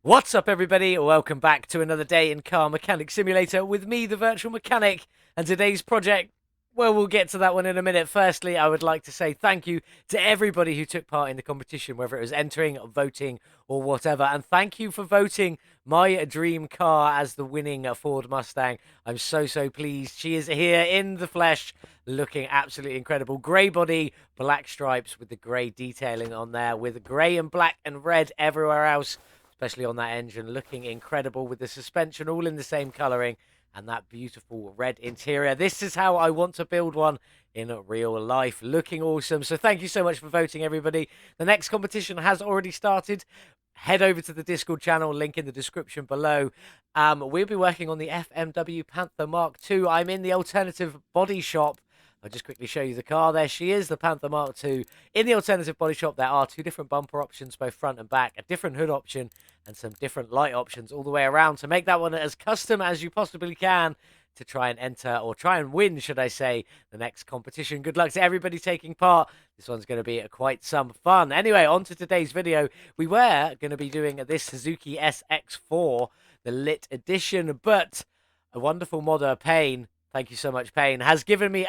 What's up, everybody? Welcome back to another day in Car Mechanic Simulator with me, the Virtual Mechanic, and today's project, well, we'll get to that one in a minute. Firstly, I would like to say thank you to everybody who took part in the competition, whether it was entering, voting, or whatever, and thank you for voting my dream car as the winning Ford Mustang. I'm so pleased. She is here in the flesh, looking absolutely incredible. Grey body, black stripes with the grey detailing on there, with grey and black and red everywhere else, especially on that engine, looking incredible with the suspension all in the same colouring and that beautiful red interior. This is how I want to build one in real life, looking awesome. So thank you so much for voting, everybody. The next competition has already started. Head over to the Discord channel, link in the description below. We'll be working on the FMW Panther Mark II. I'm in the alternative body shop. I'll just quickly show you the car. There she is, the Panther Mark II. In the alternative body shop, there are two different bumper options, both front and back, a different hood option, and some different light options all the way around to make that one as custom as you possibly can to try and enter, or try and win, should I say, the next competition. Good luck to everybody taking part. This one's going to be quite some fun. Anyway, on to today's video. We were going to be doing this Suzuki SX4, the lit edition, but a wonderful modder, Payne, thank you so much, Payne, has given me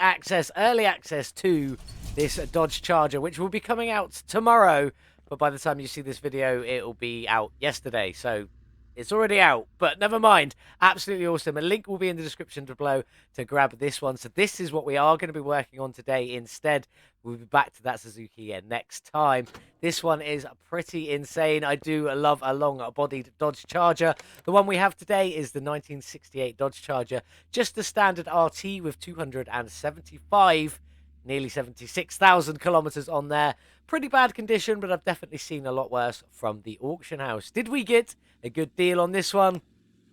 early access to this Dodge Charger, which will be coming out tomorrow. But by the time you see this video, it'll be out yesterday. So it's already out, but never mind. Absolutely awesome. A link will be in the description below to grab this one. So this is what we are going to be working on today instead. We'll be back to that Suzuki next time. This one is pretty insane. I do love a long-bodied Dodge Charger. The one we have today is the 1968 Dodge Charger. Just the standard RT with 275, nearly 76,000 kilometers on there. Pretty bad condition, but I've definitely seen a lot worse from the auction house. Did we get a good deal on this one?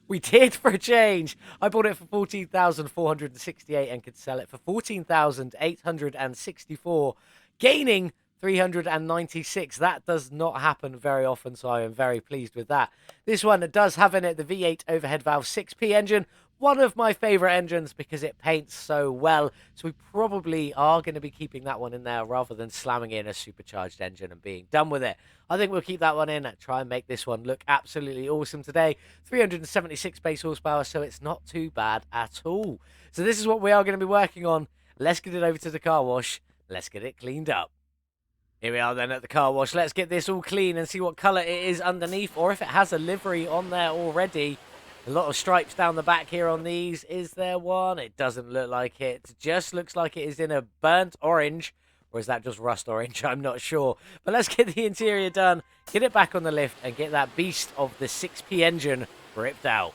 We did, for a change. I bought it for 14,468 and could sell it for 14,864, gaining 396. That does not happen very often, so I am very pleased with that. This one does have in it the V8 overhead valve 6P engine, one of my favorite engines because it paints so well. So we probably are going to be keeping that one in there rather than slamming in a supercharged engine and being done with it. I think we'll keep that one in and try and make this one look absolutely awesome today. 376 base horsepower, so it's not too bad at all. So this is what we are going to be working on. Let's get it over to the car wash. Let's get it cleaned up. Here we are then at the car wash. Let's get this all clean and see what colour it is underneath, or if it has a livery on there already. A lot of stripes down the back here on these. Is there one? It doesn't look like it. It just looks like it is in a burnt orange. Or is that just rust orange? I'm not sure. But let's get the interior done, get it back on the lift, and get that beast of the 6P engine ripped out.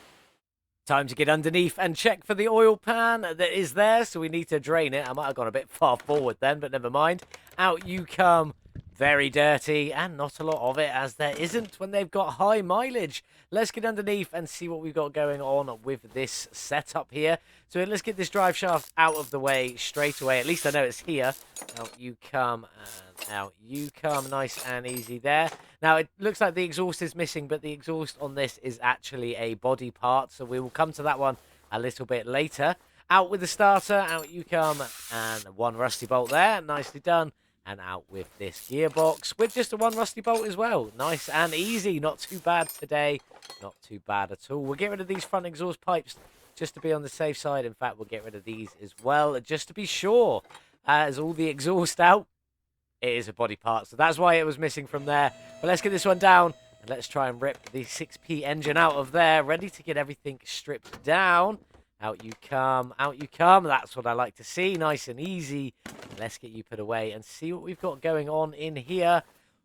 Time to get underneath and check for the oil pan that is there. So we need to drain it. I might have gone a bit far forward then, but never mind. Out you come. Very dirty, and not a lot of it, as there isn't when they've got high mileage. Let's get underneath and see what we've got going on with this setup here. So let's get this drive shaft out of the way straight away. At least I know it's here. Out you come, and out you come. Nice and easy there. Now, it looks like the exhaust is missing, but the exhaust on this is actually a body part, so we will come to that one a little bit later. Out with the starter, out you come, and one rusty bolt there. Nicely done. And out with this gearbox with just a one rusty bolt as well. Nice and easy. Not too bad today. Not too bad at all. We'll get rid of these front exhaust pipes just to be on the safe side. In fact, we'll get rid of these as well just to be sure. As all the exhaust out, it is a body part. So that's why it was missing from there. But let's get this one down. And let's try and rip the 6P engine out of there. Ready to get everything stripped down. Out you come, out you come. That's what I like to see. Nice and easy. Let's get you put away and see what we've got going on in here.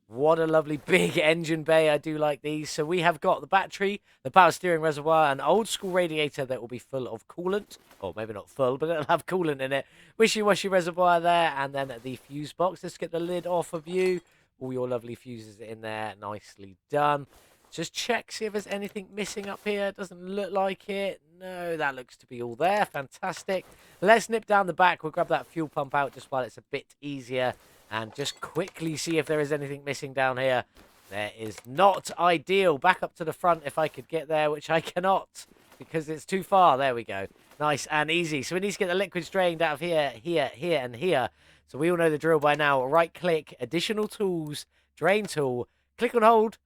What a lovely big engine bay. I do like these. So we have got the battery, the power steering reservoir, an old school radiator that will be full of coolant. Or maybe not full, but it'll have coolant in it. Wishy-washy reservoir there. And then the fuse box. Let's get the lid off of you. All your lovely fuses in there. Nicely done. Just check, see if there's anything missing up here. Doesn't look like it. No, that looks to be all there. Fantastic. Let's nip down the back. We'll grab that fuel pump out just while it's a bit easier. And just quickly see if there is anything missing down here. There is not. Ideal. Back up to the front if I could get there, which I cannot because it's too far. There we go. Nice and easy. So we need to get the liquids drained out of here, here, here, and here. So we all know the drill by now. Right click, additional tools, drain tool. Click on hold.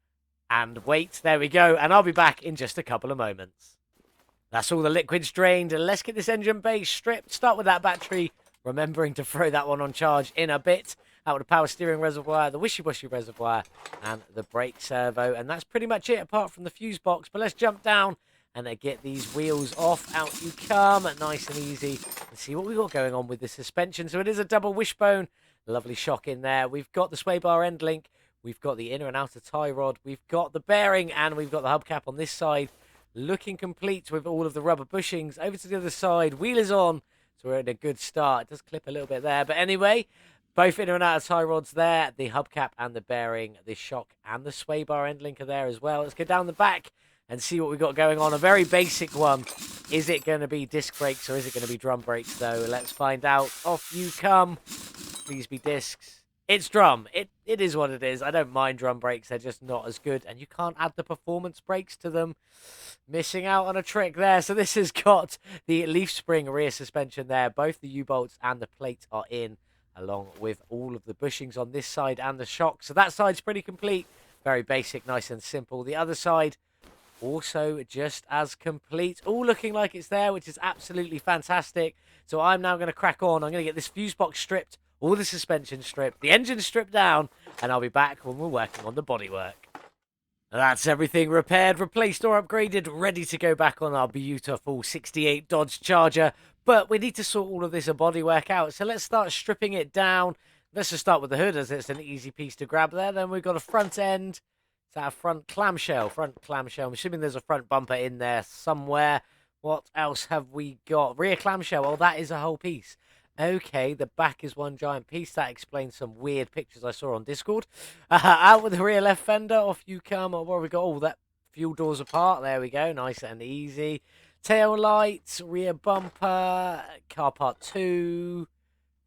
And wait, there we go. And I'll be back in just a couple of moments. That's all the liquids drained. Let's get this engine base stripped. Start with that battery. Remembering to throw that one on charge in a bit. Out with the power steering reservoir, the wishy-washy reservoir, and the brake servo. And that's pretty much it, apart from the fuse box. But let's jump down and get these wheels off. Out you come. Nice and easy. And see what we've got going on with the suspension. So it is a double wishbone. Lovely shock in there. We've got the sway bar end link. We've got the inner and outer tie rod. We've got the bearing, and we've got the hubcap on this side. Looking complete with all of the rubber bushings. Over to the other side. Wheel is on. So we're in a good start. It does clip a little bit there. But anyway, both inner and outer tie rods there. The hubcap and the bearing. The shock and the sway bar end link are there as well. Let's go down the back and see what we've got going on. A very basic one. Is it going to be disc brakes or is it going to be drum brakes, though? Let's find out. Off you come. Please be discs. It's drum. It is what it is. I don't mind drum brakes. They're just not as good. And you can't add the performance brakes to them. Missing out on a trick there. So this has got the leaf spring rear suspension there. Both the U-bolts and the plate are in, along with all of the bushings on this side and the shock. So that side's pretty complete. Very basic, nice and simple. The other side also just as complete. All looking like it's there, which is absolutely fantastic. So I'm now going to crack on. I'm going to get this fuse box stripped. All the suspension stripped, the engine stripped down, and I'll be back when we're working on the bodywork. That's everything repaired, replaced or upgraded, ready to go back on our beautiful 68 Dodge Charger. But we need to sort all of this bodywork out, so let's start stripping it down. Let's just start with the hood, as it's an easy piece to grab there. Then we've got a front end. It's our front clamshell. I'm assuming there's a front bumper in there somewhere. What else have we got? Rear clamshell. Oh, that is a whole piece. Okay, the back is one giant piece. That explains some weird pictures I saw on Discord. Out with the rear left fender. Off you come. What have we got? Oh, that fuel doors apart. There we go. Nice and easy. Tail lights, rear bumper, car part 2.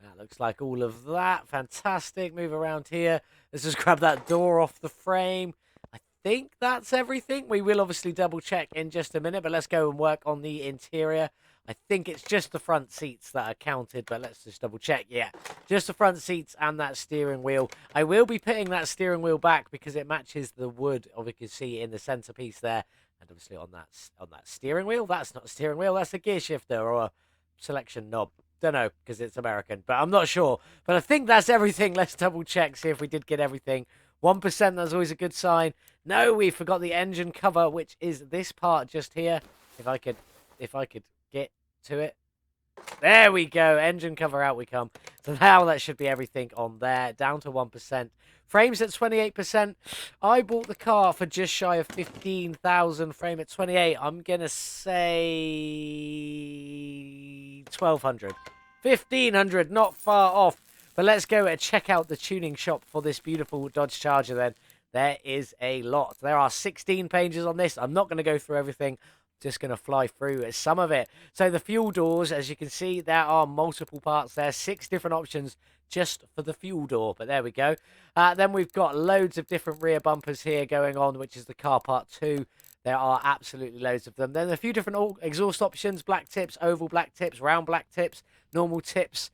That looks like all of that. Fantastic. Move around here. Let's just grab that door off the frame. I think that's everything. We will obviously double check in just a minute, but let's go and work on the interior. I think it's just the front seats that are counted, but let's just double check. Yeah, just the front seats and that steering wheel. I will be putting that steering wheel back because it matches the wood, obviously, you can see in the centerpiece there. And obviously on that steering wheel, that's not a steering wheel, that's a gear shifter or a selection knob. Don't know, because it's American, but I'm not sure. But I think that's everything. Let's double check, see if we did get everything. 1%, that's always a good sign. No, we forgot the engine cover, which is this part just here. If I could get to it. There we go. Engine cover, out we come. So now that should be everything on there. Down to 1%. Frames at 28%. I bought the car for just shy of 15,000. Frame at 28. I'm going to say 1,200. 1,500. Not far off. But let's go and check out the tuning shop for this beautiful Dodge Charger then. There is a lot. There are 16 pages on this. I'm not going to go through everything. Just going to fly through some of it. So the fuel doors, as you can see, there are multiple parts there. 6 different options just for the fuel door. But there we go. Then we've got loads of different rear bumpers here going on, which is the car part 2. There are absolutely loads of them. Then a few different exhaust options. Black tips, oval black tips, round black tips, normal tips.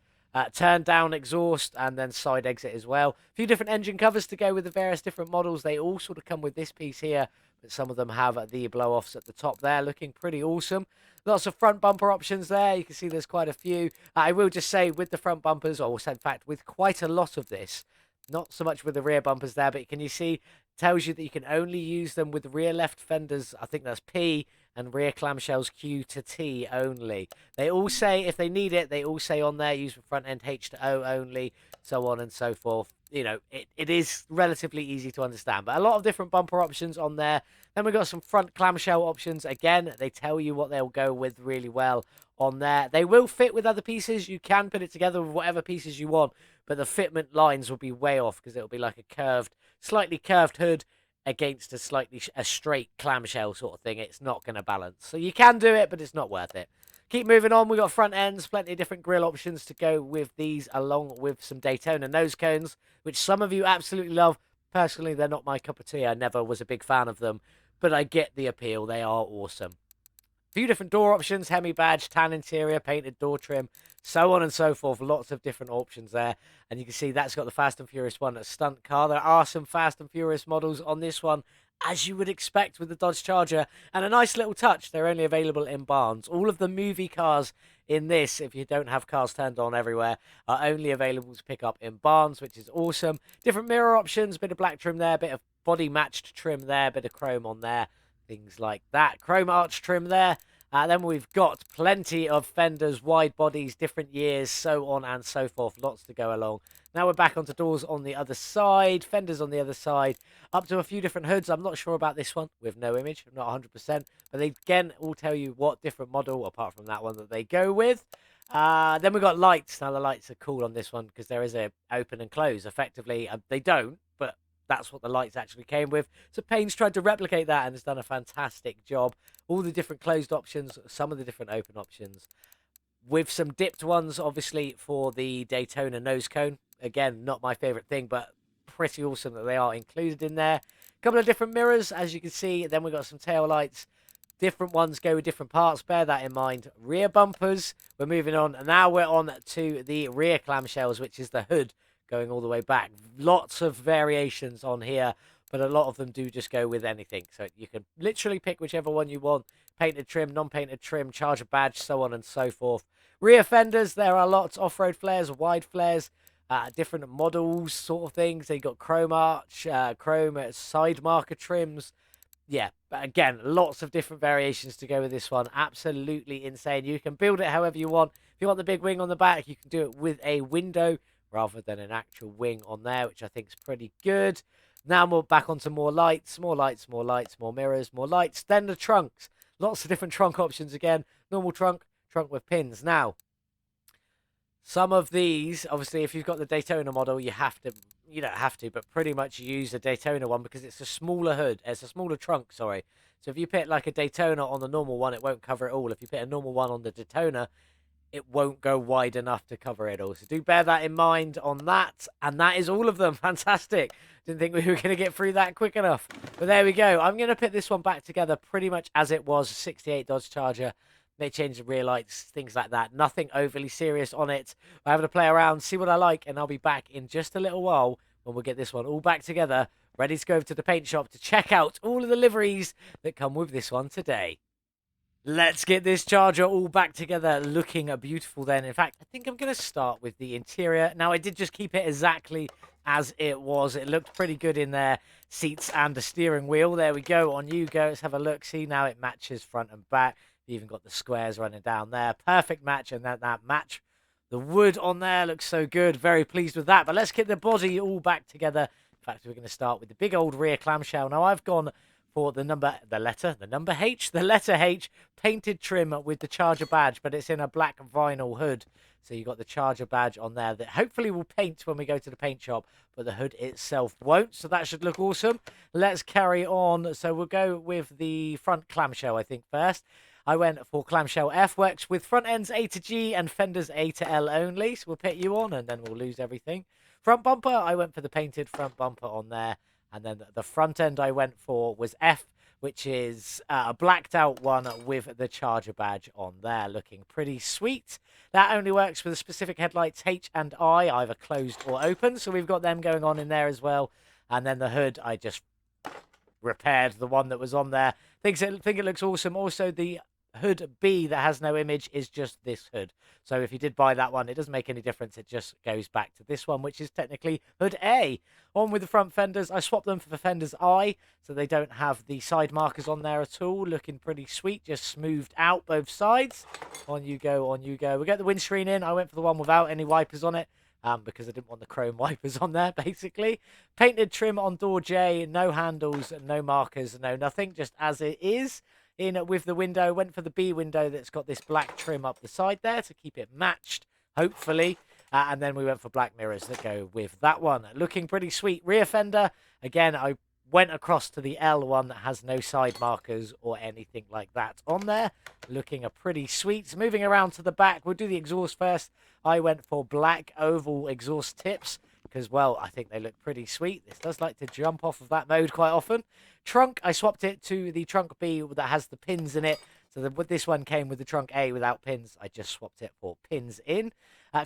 Turn down exhaust and then side exit as well. A few different engine covers to go with the various different models. They all sort of come with this piece here, but some of them have the blow-offs at the top there, looking pretty awesome. Lots of front bumper options there. You can see there's quite a few. I will just say with the front bumpers, or in fact with quite a lot of this, not so much with the rear bumpers there, but can you see, tells you that you can only use them with rear left fenders, I think that's P, and rear clamshells Q to T only. They all say, if they need it, they all say on there, use front end H to O only, so on and so forth. You know, it is relatively easy to understand, but a lot of different bumper options on there. Then we've got some front clamshell options. Again, they tell you what they'll go with really well on there. They will fit with other pieces. You can put it together with whatever pieces you want, but the fitment lines will be way off because it'll be like a curved, slightly curved hood against a straight clamshell sort of thing. It's not going to balance. So you can do it, but it's not worth it. Keep moving on. We've got front ends, plenty of different grille options to go with these, along with some Daytona nose cones, which some of you absolutely love. Personally, they're not my cup of tea. I never was a big fan of them, but I get the appeal. They are awesome. A few different door options, Hemi badge, tan interior, painted door trim, so on and so forth. Lots of different options there. And you can see that's got the Fast and Furious one, a stunt car. There are some Fast and Furious models on this one as you would expect with the Dodge Charger. And a nice little touch, they're only available in barns. All of the movie cars in this, if you don't have cars turned on everywhere, are only available to pick up in barns, which is awesome. Different mirror options, bit of black trim there, bit of body matched trim there, bit of chrome on there, things like that. Chrome arch trim there. Then we've got plenty of fenders, wide bodies, different years, so on and so forth. Lots to go along. Now we're back onto doors on the other side, fenders on the other side, up to a few different hoods. I'm not sure about this one with no image. I'm not 100%, but they again will tell you what different model, apart from that one, that they go with. Then we've got lights. Now the lights are cool on this one because there is a open and close. Effectively, they don't, but that's what the lights actually came with. So Payne's tried to replicate that and has done a fantastic job. All the different closed options, some of the different open options, with some dipped ones, obviously, for the Daytona nose cone. Again, not my favorite thing, but pretty awesome that they are included in there. A couple of different mirrors, as you can see. Then we've got some tail lights. Different ones go with different parts. Bear that in mind. Rear bumpers. We're moving on. And now we're on to the rear clamshells, which is the hood going all the way back. Lots of variations on here, but a lot of them do just go with anything. So you can literally pick whichever one you want. Painted trim, non-painted trim, Charger badge, so on and so forth. Rear fenders, there are lots. Off-road flares, wide flares, different models, sort of things. They got chrome arch, chrome side marker trims. Yeah, but again, lots of different variations to go with this one. Absolutely insane. You can build it however you want. If you want the big wing on the back, you can do it with a window rather than an actual wing on there, which I think is pretty good. Now we're back onto more lights, more lights, more lights, more mirrors, more lights. Then the trunks. Lots of different trunk options again. Normal trunk, trunk with pins. Now, some of these, obviously, if you've got the Daytona model, you don't have to, but pretty much use a Daytona one because it's a smaller hood. It's a smaller trunk, sorry. So if you put like a Daytona on the normal one, it won't cover it all. If you put a normal one on the Daytona, it won't go wide enough to cover it all. So do bear that in mind on that. And that is all of them. Fantastic. Didn't think we were going to get through that quick enough. But there we go. I'm going to put this one back together pretty much as it was. 68 Dodge Charger. May change the rear lights, things like that. Nothing overly serious on it. I'm having to play around, see what I like, and I'll be back in just a little while when we'll get this one all back together, ready to go over to the paint shop to check out all of the liveries that come with this one today. Let's get this Charger all back together, looking beautiful then. In fact, I think I'm going to start with the interior. Now, I did just keep it exactly as it was. It looked pretty good in there. Seats and the steering wheel. There we go. On you go. Let's have a look. See, now it matches front and back. You even got the squares running down there. Perfect match, and that match. The wood on there looks so good. Very pleased with that. But let's get the body all back together. In fact, we're going to start with the big old rear clamshell. Now, I've gone for the letter H painted trim with the Charger badge, but it's in a black vinyl hood. So you got the Charger badge on there that hopefully will paint when we go to the paint shop, but the hood itself won't. So that should look awesome. Let's carry on. So we'll go with the front clamshell, I think, first. I went for clamshell F, works with front ends A to G and fenders A to L only. So we'll put you on and then we'll lose everything. Front bumper, I went for the painted front bumper on there. And then the front end I went for was F, which is a blacked out one with the Charger badge on there, looking pretty sweet. That only works with the specific headlights H and I, either closed or open. So we've got them going on in there as well. And then the hood, I just repaired the one that was on there. Think it looks awesome. Also, the hood B that has no image is just this hood. So if you did buy that one, it doesn't make any difference. It just goes back to this one, which is technically hood A. On with the front fenders, I swapped them for the fenders I, so they don't have the side markers on there at all. Looking pretty sweet, just smoothed out both sides. On you go, on you go. We got the windscreen in. I went for the one without any wipers on it. Because I didn't want the chrome wipers on there, basically. Painted trim on door J, no handles, no markers, no nothing, just as it is. In with the window, went for the B window that's got this black trim up the side there to keep it matched, hopefully. And then we went for black mirrors that go with that one. Looking pretty sweet. Rear fender, again, I went across to the L one that has no side markers or anything like that on there. Looking a pretty sweet. Moving around to the back, we'll do the exhaust first. I went for black oval exhaust tips because, well, I think they look pretty sweet. This does like to jump off of that mode quite often. Trunk, I swapped it to the trunk B that has the pins in it. So this one came with the trunk A without pins. I just swapped it for pins in.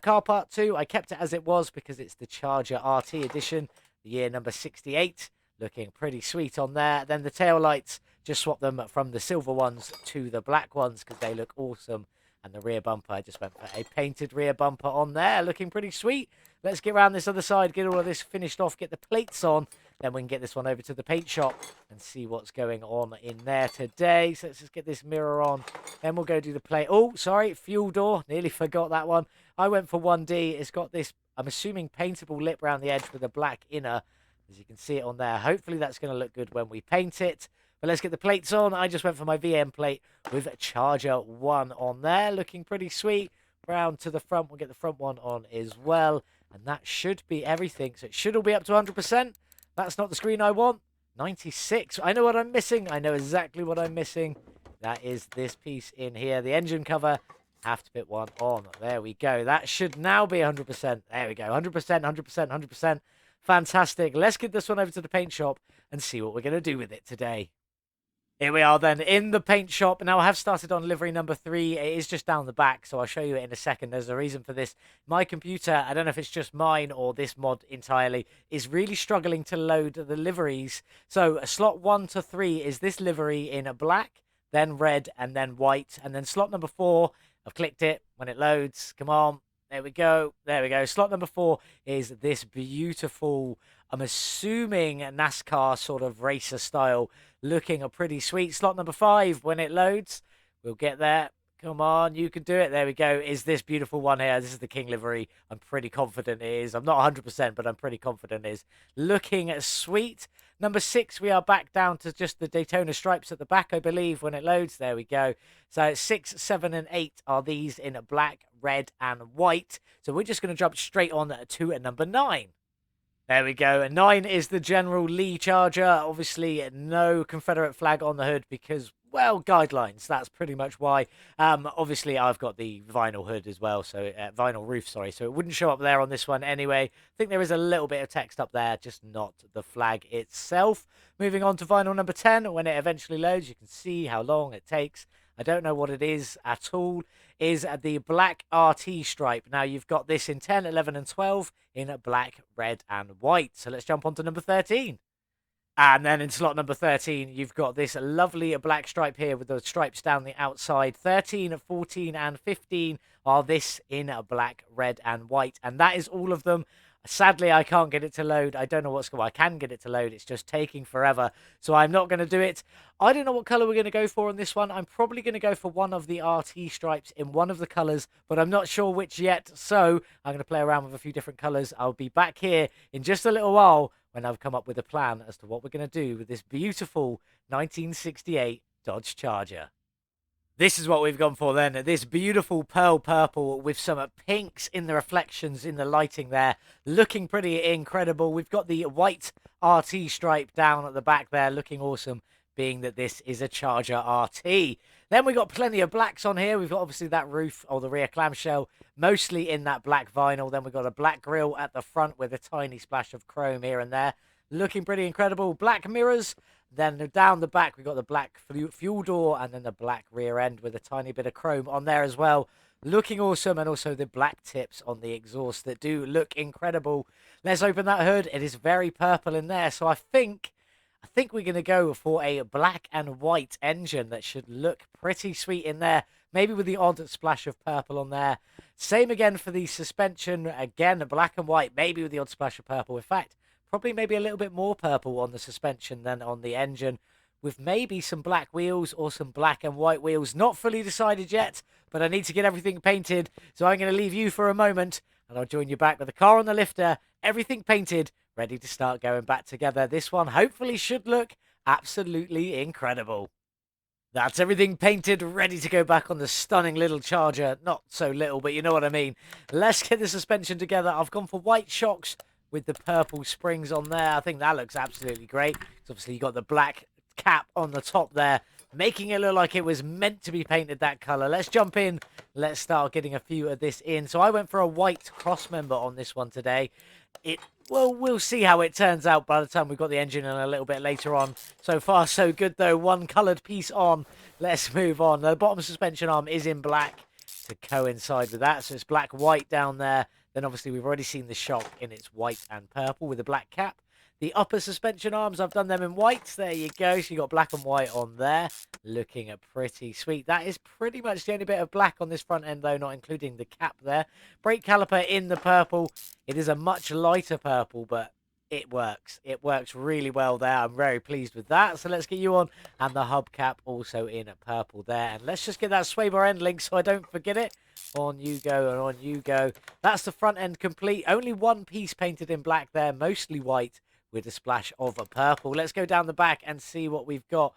Car part 2, I kept it as it was because it's the Charger RT edition, the year number 68. Looking pretty sweet on there. Then the tail lights, just swap them from the silver ones to the black ones because they look awesome. And the rear bumper, I just went for a painted rear bumper on there, looking pretty sweet. Let's get around this other side, get all of this finished off, get the plates on. Then we can get this one over to the paint shop and see what's going on in there today. So let's just get this mirror on. Then we'll go do the plate. Oh, sorry, fuel door. Nearly forgot that one. I went for 1D. It's got this, I'm assuming, paintable lip around the edge with a black inner. As you can see it on there. Hopefully that's going to look good when we paint it. But let's get the plates on. I just went for my VM plate with Charger 1 on there. Looking pretty sweet. Brown to the front. We'll get the front one on as well. And that should be everything. So it should all be up to 100%. That's not the screen I want. 96. I know what I'm missing. I know exactly what I'm missing. That is this piece in here. The engine cover. Have to put one on. There we go. That should now be 100%. There we go. 100%, 100%, 100%. Fantastic. Let's get this one over to the paint shop and see what we're going to do with it today. Here we are then in the paint shop. Now I have started on livery number 3. It is just down the back, so I'll show you it in a second. There's a reason for this. My computer, I don't know if it's just mine or this mod entirely, is really struggling to load the liveries. So slot 1 to 3 is this livery in black, then red, and then white. And then slot number 4, I've clicked it. When it loads, come on. There we go. There we go. Slot number 4 is this beautiful, I'm assuming, NASCAR sort of racer style, looking a pretty sweet. Slot number 5, when it loads, we'll get there. Come on, you can do it. There we go. Is this beautiful one here? This is the King livery. I'm pretty confident it is. I'm not 100%, but I'm pretty confident it is. Looking sweet. Number 6, we are back down to just the Daytona stripes at the back, I believe, when it loads. There we go. So 6, 7, and 8 are these in black, red, and white. So we're just going to jump straight on to number 9. There we go. And 9 is the General Lee Charger. Obviously, no Confederate flag on the hood because, well, guidelines. That's pretty much why. Obviously, I've got the vinyl hood as well, so vinyl roof, sorry. So it wouldn't show up there on this one anyway. I think there is a little bit of text up there, just not the flag itself. Moving on to vinyl number 10. When it eventually loads, you can see how long it takes. I don't know what it is at all, is the black RT stripe. Now, you've got this in 10, 11, and 12 in black, red, and white. So let's jump on to number 13. And then in slot number 13, you've got this lovely black stripe here with the stripes down the outside. 13, 14, and 15 are this in black, red, and white. And that is all of them. Sadly, I can't get it to load. I don't know what's going on. I can get it to load. It's just taking forever. So I'm not going to do it. I don't know what color we're going to go for on this one. I'm probably going to go for one of the RT stripes in one of the colors, but I'm not sure which yet. So I'm going to play around with a few different colors. I'll be back here in just a little while when I've come up with a plan as to what we're going to do with this beautiful 1968 Dodge Charger. This is what we've gone for then. This beautiful pearl purple with some pinks in the reflections in the lighting there. Looking pretty incredible. We've got the white RT stripe down at the back there. Looking awesome, being that this is a Charger RT. Then we've got plenty of blacks on here. We've got obviously that roof or the rear clamshell, mostly in that black vinyl. Then we've got a black grille at the front with a tiny splash of chrome here and there. Looking pretty incredible. Black mirrors. Then down the back, we've got the black fuel door and then the black rear end with a tiny bit of chrome on there as well. Looking awesome. And also the black tips on the exhaust that do look incredible. Let's open that hood. It is very purple in there. So I think we're going to go for a black and white engine that should look pretty sweet in there. Maybe with the odd splash of purple on there. Same again for the suspension. Again, black and white, maybe with the odd splash of purple. In fact, probably maybe a little bit more purple on the suspension than on the engine, with maybe some black wheels or some black and white wheels. Not fully decided yet, but I need to get everything painted. So I'm going to leave you for a moment, and I'll join you back with the car on the lifter, everything painted, ready to start going back together. This one hopefully should look absolutely incredible. That's everything painted, ready to go back on the stunning little Charger. Not so little, but you know what I mean. Let's get the suspension together. I've gone for white shocks with the purple springs on there. I think that looks absolutely great. So obviously you got the black cap on the top there, making it look like it was meant to be painted that color. Let's jump in. Let's start getting a few of this in. So I went for a white cross member on this one today. Well, we'll see how it turns out by the time we've got the engine in a little bit later on. So far, so good, though. One coloured piece on. Let's move on. The bottom suspension arm is in black to coincide with that. So it's black, white down there. Then, obviously, we've already seen the shock in its white and purple with a black cap. The upper suspension arms, I've done them in white. There you go. So you got black and white on there. Looking pretty sweet. That is pretty much the only bit of black on this front end, though, not including the cap there. Brake caliper in the purple. It is a much lighter purple, but it works. It works really well there. I'm very pleased with that. So let's get you on. And the hubcap also in purple there. And let's just get that sway bar end link so I don't forget it. On you go and on you go. That's the front end complete. Only one piece painted in black there, mostly white with a splash of a purple. Let's go down the back and see what we've got.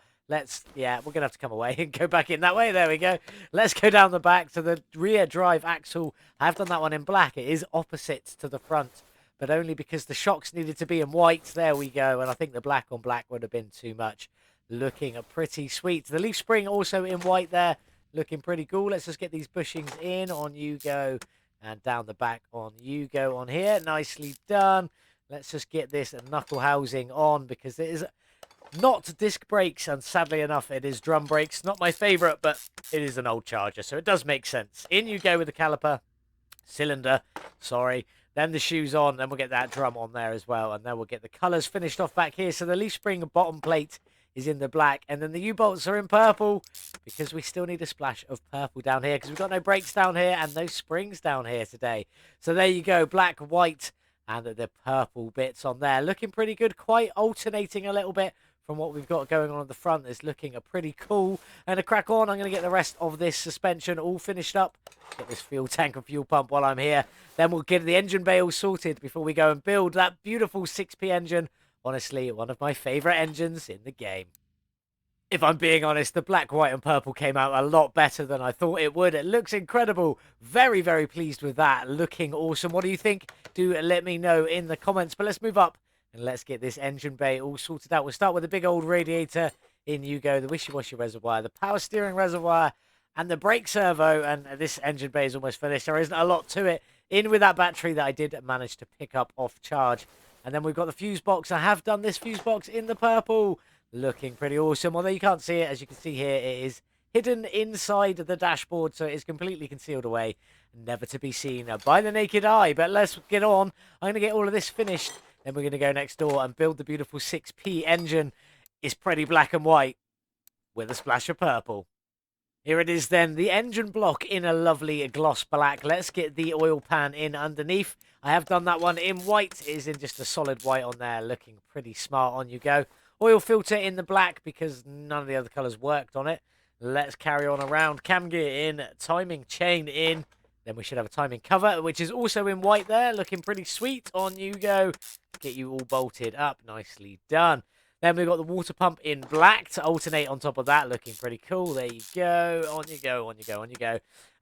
Yeah, we're going to have to come away and go back in that way. There we go. Let's go down the back to the rear drive axle. I've done that one in black. It is opposite to the front, but only because the shocks needed to be in white. There we go. And I think the black on black would have been too much. Looking pretty sweet. The leaf spring also in white there. Looking pretty cool. Let's just get these bushings in. On you go. And down the back on you go on here. Nicely done. Let's just get this knuckle housing on because it is not disc brakes, and sadly enough, it is drum brakes. Not my favourite, but it is an old Charger, so it does make sense. In you go with the caliper, cylinder, sorry. Then the shoes on, then we'll get that drum on there as well, and then we'll get the colours finished off back here. So the leaf spring bottom plate is in the black, and then the U-bolts are in purple because we still need a splash of purple down here because we've got no brakes down here and no springs down here today. So there you go, black, white, and the purple bits on there. Looking pretty good, quite alternating a little bit from what we've got going on the front. Is looking pretty cool. And to crack on, I'm going to get the rest of this suspension all finished up. Get this fuel tank and fuel pump while I'm here. Then we'll get the engine bay all sorted before we go and build that beautiful 6P engine. Honestly, one of my favourite engines in the game. If I'm being honest, the black, white and purple came out a lot better than I thought it would. It looks incredible. Very, very pleased with that. Looking awesome. What do you think? Do let me know in the comments. But let's move up and let's get this engine bay all sorted out. We'll start with the big old radiator. In you go. The wishy-washy reservoir, the power steering reservoir, and the brake servo. And this engine bay is almost finished. There isn't a lot to it. In with that battery that I did manage to pick up off charge. And then we've got the fuse box. I have done this fuse box in the purple. Looking pretty awesome. Although you can't see it, as you can see here, it is hidden inside the dashboard, so it is completely concealed away, never to be seen by the naked eye. But let's get on. I'm going to get all of this finished. Then we're going to go next door and build the beautiful 6P engine. It's pretty black and white with a splash of purple. Here it is then, the engine block in a lovely gloss black. Let's get the oil pan in underneath. I have done that one in white. It is in just a solid white on there, looking pretty smart. On you go. Oil filter in the black because none of the other colours worked on it. Let's carry on around. Cam gear in, timing chain in. Then we should have a timing cover, which is also in white there. Looking pretty sweet. On you go. Get you all bolted up. Nicely done. Then we've got the water pump in black to alternate on top of that. Looking pretty cool. There you go. On you go, on you go, on you go.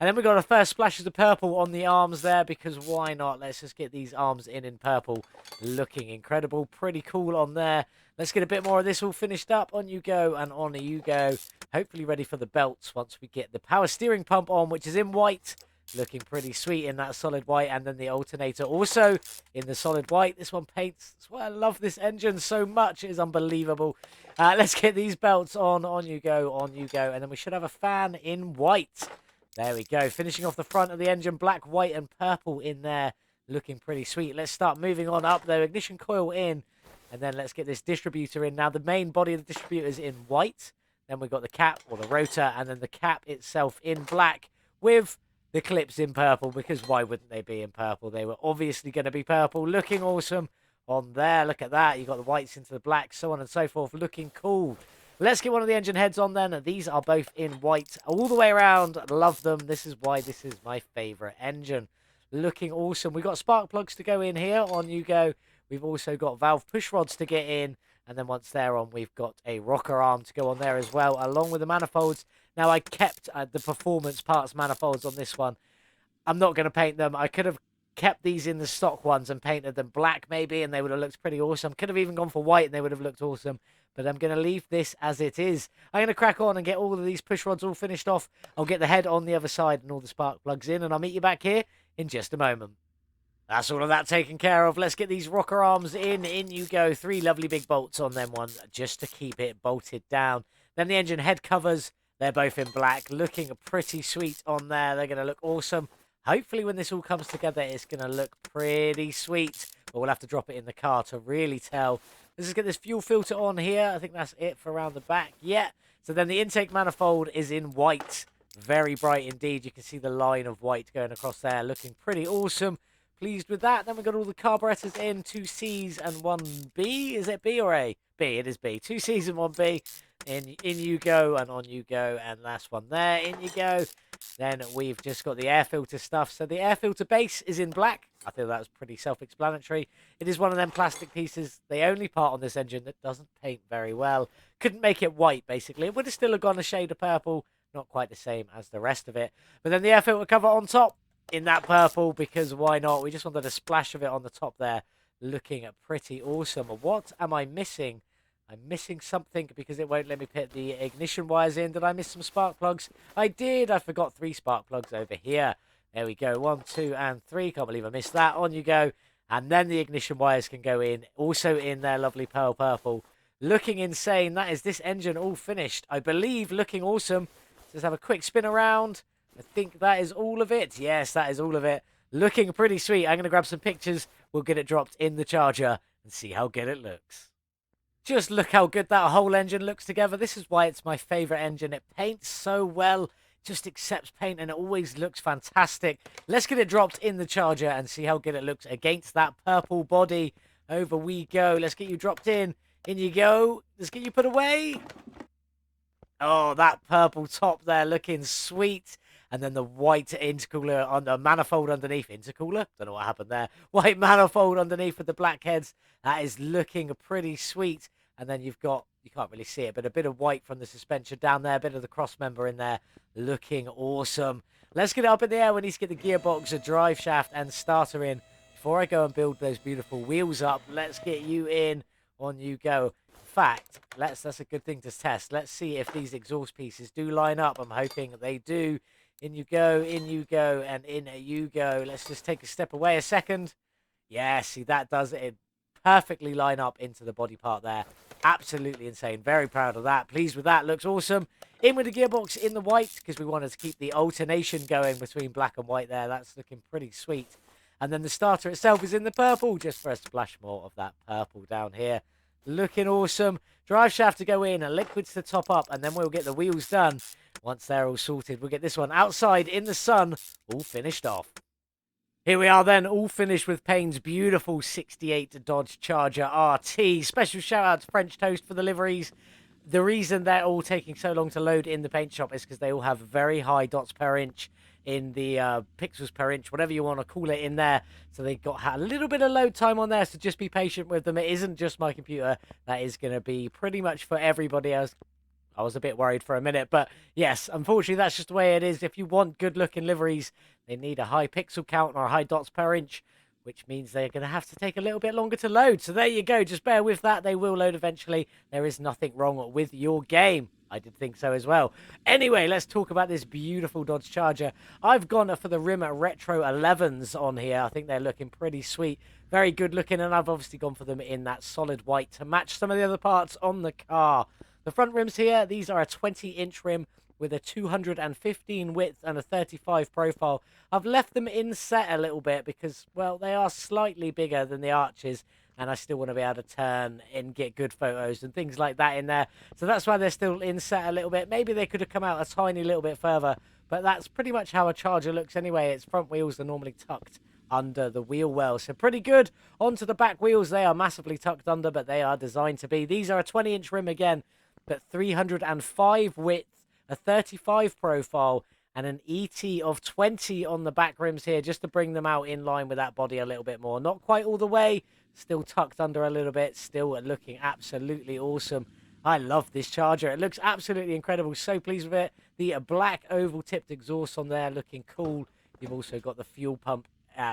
And then we've got our first splashes of purple on the arms there because why not? Let's just get these arms in purple. Looking incredible. Pretty cool on there. Let's get a bit more of this all finished up. On you go and on you go. Hopefully ready for the belts once we get the power steering pump on, which is in white. Looking pretty sweet in that solid white. And then the alternator also in the solid white. This one paints. That's why I love this engine so much. It is unbelievable. Let's get these belts on. On you go. On you go. And then we should have a fan in white. There we go. Finishing off the front of the engine. Black, white and purple in there. Looking pretty sweet. Let's start moving on up though. Ignition coil in. And then let's get this distributor in. Now the main body of the distributor is in white. Then we've got the cap or the rotor. And then the cap itself in black with the clips in purple, because why wouldn't they be in purple? They were obviously going to be purple. Looking awesome on there. Look at that. You got the whites into the black, so on and so forth. Looking cool. Let's get one of the engine heads on then. These are both in white all the way around. Love them. This is why this is my favorite engine. Looking awesome. We've got spark plugs to go in here. On you go. We've also got valve push rods to get in. And then once they're on, we've got a rocker arm to go on there as well, along with the manifolds. Now, I kept the performance parts manifolds on this one. I'm not going to paint them. I could have kept these in the stock ones and painted them black maybe, and they would have looked pretty awesome. Could have even gone for white, and they would have looked awesome. But I'm going to leave this as it is. I'm going to crack on and get all of these push rods all finished off. I'll get the head on the other side and all the spark plugs in, and I'll meet you back here in just a moment. That's all of that taken care of. Let's get these rocker arms in. In you go. 3 lovely big bolts on them ones just to keep it bolted down. Then the engine head covers. They're both in black. Looking pretty sweet on there. They're going to look awesome Hopefully when this all comes together, it's going to look pretty sweet. But we'll have to drop it in the car to really tell. Let's just get this fuel filter on here. I think that's it for around the back. Yeah. So then the intake manifold is in white. Very bright indeed. You can see the line of white going across there. Looking pretty awesome. Pleased with that. Then we've got all the carburetors in. 2 C's and 1 B. Is it B or A? B. It is B. 2 C's and 1 B. In you go and on you go. And last one there. In you go. Then we've just got the air filter stuff. So the air filter base is in black. I feel that's pretty self-explanatory. It is one of them plastic pieces, the only part on this engine that doesn't paint very well. Couldn't make it white, basically. It would have still gone a shade of purple. Not quite the same as the rest of it. But then the air filter cover on top in that purple, because why not? We just wanted a splash of it on the top there. Looking pretty awesome. What am I missing? I'm missing something because it won't let me put the ignition wires in. Did I miss some spark plugs? I did. I forgot 3 spark plugs over here. There we go. 1, 2, and 3. Can't believe I missed that. On you go. And then the ignition wires can go in. Also in their lovely pearl purple. Looking insane. That is this engine all finished. I believe looking awesome. Just have a quick spin around. I think that is all of it. Yes, that is all of it. Looking pretty sweet. I'm going to grab some pictures. We'll get it dropped in the charger and see how good it looks. Just look how good that whole engine looks together. This is why it's my favourite engine. It paints so well. Just accepts paint and it always looks fantastic. Let's get it dropped in the charger and see how good it looks against that purple body. Over we go. Let's get you dropped in. In you go. Let's get you put away. Oh, that purple top there looking sweet. And then the white intercooler on the manifold underneath. Intercooler? Don't know what happened there. White manifold underneath with the black heads. That is looking pretty sweet. And then you've got, you can't really see it, but a bit of white from the suspension down there. A bit of the cross member in there. Looking awesome. Let's get it up in the air. We need to get the gearbox, a drive shaft, and starter in. Before I go and build those beautiful wheels up, let's get you in. On you go. In fact, that's a good thing to test. Let's see if these exhaust pieces do line up. I'm hoping they do. In you go, and in you go. Let's just take a step away a second. Yeah, see, that does it perfectly line up into the body part there. Absolutely insane. Very proud of that. Pleased with that. Looks awesome. In with the gearbox in the white, because we wanted to keep the alternation going between black and white there. That's looking pretty sweet. And then the starter itself is in the purple, just for a splash more of that purple down here. Looking awesome. Drive shaft to go in, and liquids to top up, and then we'll get the wheels done. Once they're all sorted, we'll get this one outside in the sun, all finished off. Here we are then, all finished with Payne's beautiful 68 Dodge Charger RT. Special shout out to French Toast for the liveries. The reason they're all taking so long to load in the paint shop is because they all have very high dots per inch in the pixels per inch, whatever you want to call it in there. So they got a little bit of load time on there, so just be patient with them. It isn't just my computer. That is going to be pretty much for everybody else. I was a bit worried for a minute, but yes, unfortunately, that's just the way it is. If you want good-looking liveries, they need a high pixel count or a high dots per inch, which means they're going to have to take a little bit longer to load. So there you go. Just bear with that. They will load eventually. There is nothing wrong with your game. I did think so as well. Anyway, let's talk about this beautiful Dodge Charger. I've gone for the Rim Retro 11s on here. I think they're looking pretty sweet. Very good looking, and I've obviously gone for them in that solid white to match some of the other parts on the car. The front rims here, these are a 20-inch rim with a 215 width and a 35 profile. I've left them inset a little bit because, well, they are slightly bigger than the arches, and I still want to be able to turn and get good photos and things like that in there. So that's why they're still inset a little bit. Maybe they could have come out a tiny little bit further, but that's pretty much how a Charger looks anyway. Its front wheels are normally tucked under the wheel well, so pretty good. Onto the back wheels, they are massively tucked under, but they are designed to be. These are a 20-inch rim again, but 305 width, a 35 profile, and an ET of 20 on the back rims here, just to bring them out in line with that body a little bit more. Not quite all the way, still tucked under a little bit, still looking absolutely awesome. I love this Charger. It looks absolutely incredible. So pleased with it. The black oval tipped exhaust on there looking cool. You've also got the fuel pump,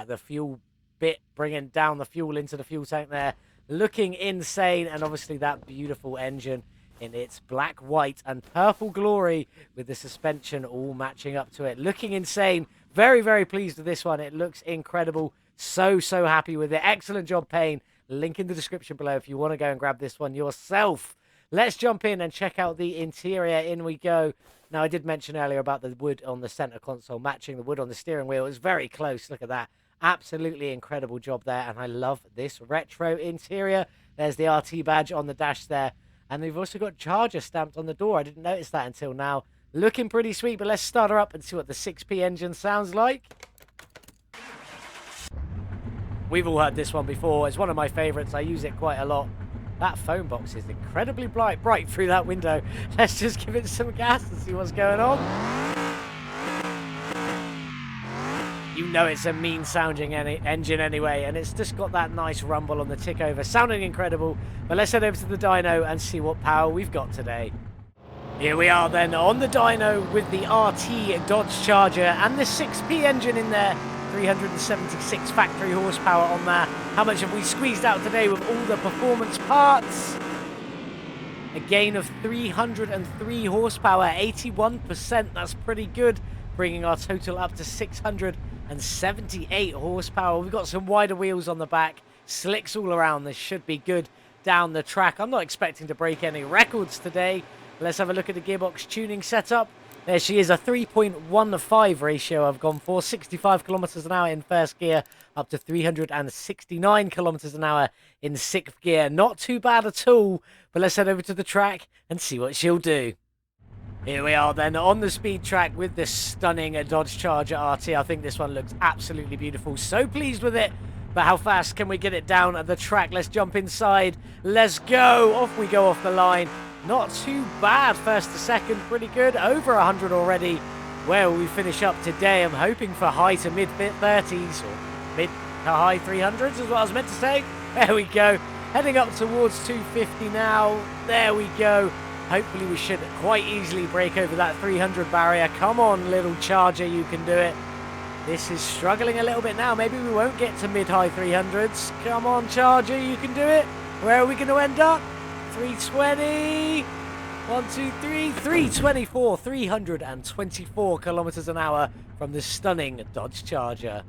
the fuel bit bringing down the fuel into the fuel tank there. Looking insane, and obviously that beautiful engine in its black, white, and purple glory with the suspension all matching up to it. Looking insane. Very, very pleased with this one. It looks incredible. So happy with it. Excellent job, Payne. Link in the description below if you want to go and grab this one yourself. Let's jump in and check out the interior. In we go. Now, I did mention earlier about the wood on the center console matching the wood on the steering wheel. It's very close. Look at that. Absolutely incredible job there, and I love this retro interior. There's the RT badge on the dash there, and they've also got Charger stamped on the door. I didn't notice that until now. Looking pretty sweet, but let's start her up and see what the 6P engine sounds like. We've all heard this one before. It's one of my favorites. I use it quite a lot. That phone box is incredibly bright through that window. Let's just give it some gas and see what's going on. You know it's a mean-sounding engine anyway, and it's just got that nice rumble on the tick over. Sounding incredible. But let's head over to the dyno and see what power we've got today. Here we are then on the dyno with the RT Dodge Charger and the 6P engine in there. 376 factory horsepower on there. How much have we squeezed out today with all the performance parts? A gain of 303 horsepower, 81%. That's pretty good, bringing our total up to 678 horsepower. We've got some wider wheels on the back, slicks all around. This should be good down the track. I'm not expecting to break any records today. Let's have a look at the gearbox tuning setup. There she is, a 3.15 ratio I've gone for. 65 kilometers an hour in first gear, up to 369 kilometers an hour in sixth gear. Not too bad at all, but let's head over to the track and see what she'll do. Here we are then on the speed track with this stunning Dodge Charger RT. I think this one looks absolutely beautiful. So pleased with it. But how fast can we get it down at the track? Let's jump inside. Let's go. Off we go off the line. Not too bad. First to second, pretty good. Over 100 already. Where will we finish up today? I'm hoping for high to mid 30s or mid to high 300s is what I was meant to say. There we go. Heading up towards 250 now. There we go. Hopefully we should quite easily break over that 300 barrier. Come on, little Charger, you can do it. This is struggling a little bit now. Maybe we won't get to mid-high 300s. Come on, Charger, you can do it. Where are we going to end up? 320. 1, 2, 3. 324. 324 kilometers an hour from the stunning Dodge Charger.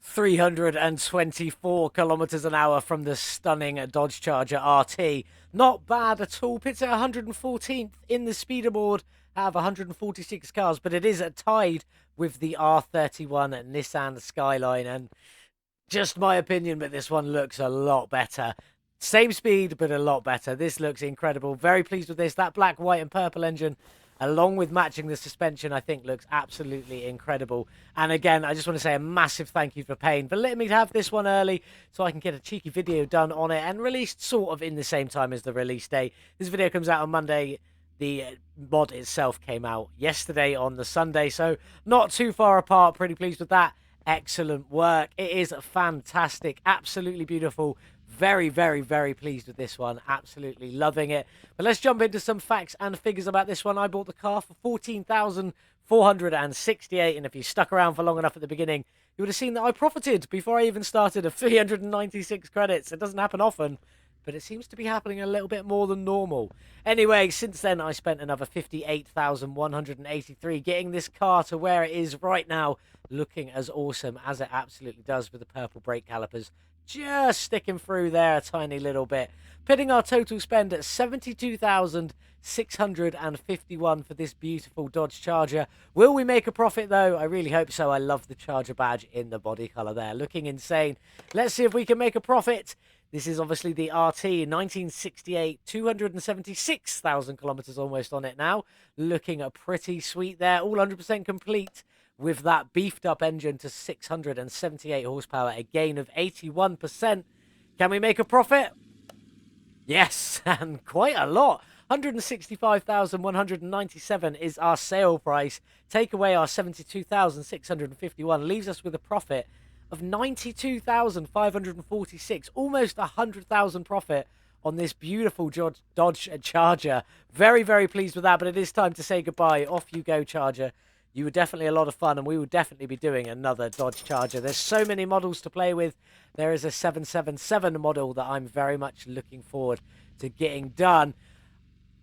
324 kilometers an hour from the stunning Dodge Charger RT. Not bad at all. Pits at 114th in the speederboard out of 146 cars, but it is tied with the R31 Nissan Skyline, and just my opinion, but this one looks a lot better. Same speed, but a lot better. This looks incredible. Very pleased with this. That black, white, and purple engine, along with matching the suspension, I think looks absolutely incredible. And again, I just want to say a massive thank you for Payne for letting me have this one early so I can get a cheeky video done on it and released sort of in the same time as the release date. This video comes out on Monday. The mod itself came out yesterday on the Sunday, so not too far apart. Pretty pleased with that. Excellent work. It is fantastic. Absolutely beautiful. Very, very, very pleased with this one. Absolutely loving it. But let's jump into some facts and figures about this one. I bought the car for $14,468, and if you stuck around for long enough at the beginning, you would have seen that I profited before I even started of 396 credits. It doesn't happen often, but it seems to be happening a little bit more than normal. Anyway, since then, I spent another $58,183 getting this car to where it is right now, looking as awesome as it absolutely does with the purple brake calipers just sticking through there a tiny little bit. Pitting our total spend at $72,651 for this beautiful Dodge Charger. Will we make a profit, though? I really hope so. I love the Charger badge in the body colour there. Looking insane. Let's see if we can make a profit. This is obviously the RT, 1968, 276,000 kilometers almost on it now. Looking pretty sweet there, all 100% complete with that beefed up engine to 678 horsepower, a gain of 81%. Can we make a profit? Yes, and quite a lot. 165,197 is our sale price. Take away our 72,651, leaves us with a profit of 92,546, almost 100,000 profit on this beautiful Dodge Charger. Very, very pleased with that, but it is time to say goodbye. Off you go, Charger. You were definitely a lot of fun, and we will definitely be doing another Dodge Charger. There's so many models to play with. There is a 777 model that I'm very much looking forward to getting done.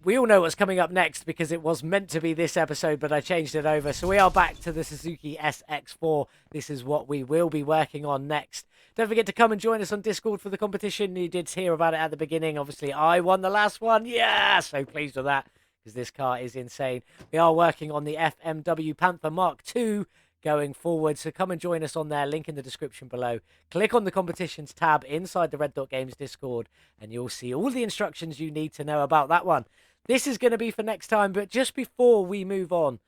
We all know what's coming up next because it was meant to be this episode, but I changed it over. So we are back to the Suzuki SX4. This is what we will be working on next. Don't forget to come and join us on Discord for the competition. You did hear about it at the beginning. Obviously, I won the last one. Yeah, so pleased with that because this car is insane. We are working on the FMW Panther Mark II going forward, so come and join us on there. Link in the description below. Click on the competitions tab inside the Red Dot Games Discord, and you'll see all the instructions you need to know about that one. This is going to be for next time, but just before we move on,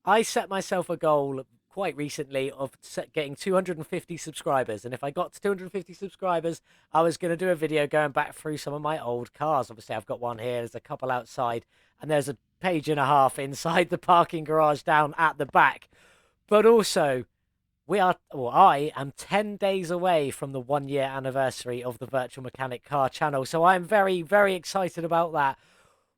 I set myself a goal quite recently of getting 250 subscribers, and if I got to 250 subscribers, I was going to do a video going back through some of my old cars. Obviously, I've got one here, there's a couple outside, and there's a page and a half inside the parking garage down at the back. But also, I am 10 days away from the 1-year anniversary of the Virtual Mechanic Car channel, so I'm very, very excited about that.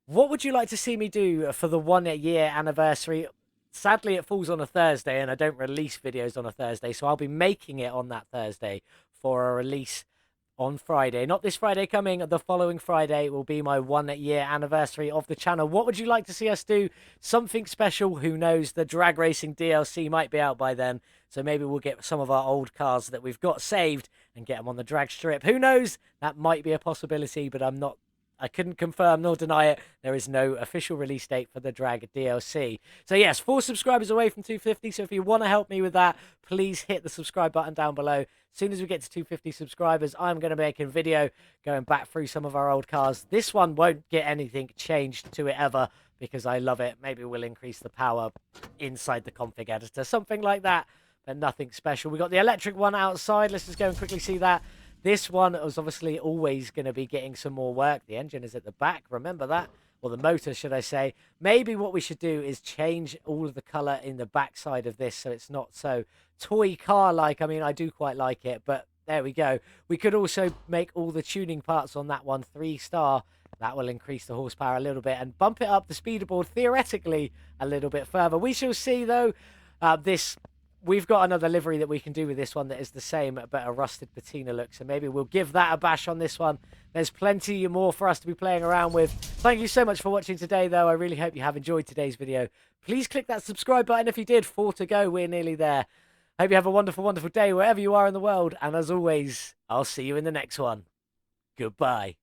What would you like to see me do for the 1-year anniversary? Sadly, it falls on a Thursday, and I don't release videos on a Thursday, so I'll be making it on that Thursday for a release on Friday. Not this Friday coming, the following Friday will be my 1-year anniversary of the channel. What would you like to see us do? Something special? Who knows? The drag racing DLC might be out by then, so maybe we'll get some of our old cars that we've got saved and get them on the drag strip. Who knows? That might be a possibility, but I couldn't confirm nor deny it. There is no official release date for the drag DLC. So yes, 4 subscribers away from 250. So if you want to help me with that, please hit the subscribe button down below. As soon as we get to 250 subscribers, I'm going to make a video going back through some of our old cars. This one won't get anything changed to it ever because I love it. Maybe we'll increase the power inside the config editor, something like that, but nothing special. We got the electric one outside. Let's just go and quickly see that. This one was obviously always going to be getting some more work. The engine is at the back, remember that? Or the motor, should I say. Maybe what we should do is change all of the colour in the backside of this so it's not so toy car-like. I mean, I do quite like it, but there we go. We could also make all the tuning parts on that one 3-star. That will increase the horsepower a little bit and bump it up the speed board theoretically a little bit further. We shall see, though. We've got another livery that we can do with this one that is the same, but a rusted patina look. So maybe we'll give that a bash on this one. There's plenty more for us to be playing around with. Thank you so much for watching today, though. I really hope you have enjoyed today's video. Please click that subscribe button if you did. 4 to go. We're nearly there. Hope you have a wonderful, wonderful day wherever you are in the world. And as always, I'll see you in the next one. Goodbye.